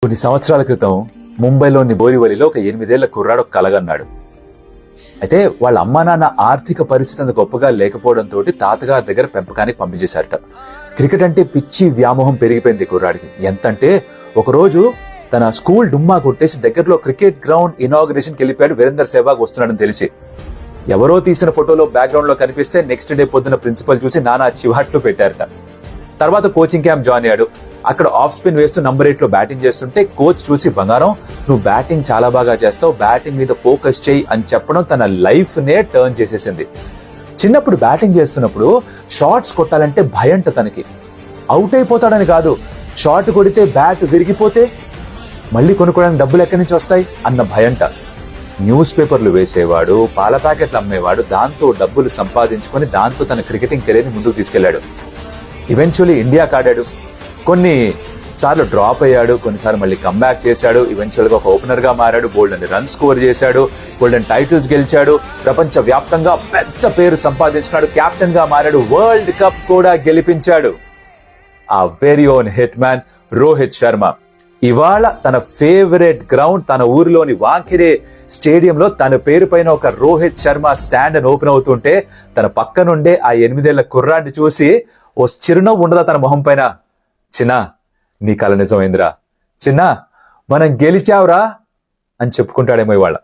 కొన్ని సంవత్సరాల క్రితం ముంబైలోని బోరివలిలో ఒక 8 ఏళ్ల కుర్రాడు కలగన్నాడు. అయితే వాళ్ళ అమ్మా నాన్న ఆర్థిక పరిస్థితి అంత గొప్పగా లేకపోవడంతో తాతగారి దగ్గర పెంపకానికి పంపించేశారట. క్రికెట్ అంటే పిచ్చి వ్యామోహం పెరిగిపోయింది కుర్రాడికి. ఎంతంటే ఒకరోజు తన స్కూల్ డుమ్మా కొట్టేసి దగ్గరలో క్రికెట్ గ్రౌండ్ ఇనాగ్రేషన్కి వెళ్ళిపోయాడు. వీరేందర్ సెహ్వాగ్ వస్తున్నాడని తెలిసి ఎవరో తీసిన ఫోటోలో బ్యాక్గ్రౌండ్ లో కనిపిస్తే నెక్స్ట్ డే పొద్దున ప్రిన్సిపల్ చూసి నానా చివాట్లు పెట్టారట. తర్వాత కోచింగ్ క్యాంప్ జాయిన్ అయ్యాడు. అక్కడ ఆఫ్ స్పిన్ వేస్తూ నంబర్ 8 లో బ్యాటింగ్ చేస్తుంటే కోచ్ చూసి, బంగారం నువ్వు బ్యాటింగ్ చాలా బాగా చేస్తావు, బ్యాటింగ్ మీద ఫోకస్ చేయి అని చెప్పడం తన లైఫ్ నే టర్న్ చేసేసింది. చిన్నప్పుడు బ్యాటింగ్ చేస్తున్నప్పుడు షాట్స్ కొట్టాలంటే భయంట తనకి. అవుట్ అయిపోతాడని కాదు, షాట్ కొడితే బ్యాట్ విరిగిపోతే మళ్ళీ కొనుక్కోవడానికి డబ్బులు ఎక్కడి నుంచి వస్తాయి అన్న భయంట. న్యూస్ పేపర్లు వేసేవాడు, పాల ప్యాకెట్లు అమ్మేవాడు, దాంతో డబ్బులు సంపాదించుకొని దాంతో తన క్రికెటింగ్ కెరీర్ ని ముందుకు తీసుకెళ్లాడు. ఈవెన్చువల్లీ ఇండియాకి ఆడాడు. కొన్ని సార్లు డ్రాప్ అయ్యాడు, కొన్నిసార్లు మళ్ళీ కమ్బ్యాక్ చేశాడు. ఈవెన్చువల్ గా ఒక ఓపెనర్ గా మారాడు, గోల్డెన్ రన్ స్కోర్ చేశాడు, గోల్డెన్ టైటిల్స్ గెలిచాడు, ప్రపంచ వ్యాప్తంగా పెద్ద పేరు సంపాదించుకున్నాడు, కెప్టెన్ గా మారాడు, వరల్డ్ కప్ కూడా గెలిపించాడు. ఆ very own hit man Rohit Sharma ఇవాళ తన ఫేవరెట్ గ్రౌండ్ తన ఊరిలోని వాంఖెడే స్టేడియంలో తన పేరు పైన ఒక రోహిత్ శర్మ స్టాండ్ అని ఓపెన్ అవుతుంటే తన పక్కనుండే ఆ 8 ఏళ్ల కుర్రాన్ని చూసి ఓ చిరునవ్వు ఉండదా తన మొహం పైన? చిన్నా, నీ కల నిజమైందిరా, చిన్నా మనం గెలిచావురా అని చెప్పుకుంటాడేమో ఇవాళ.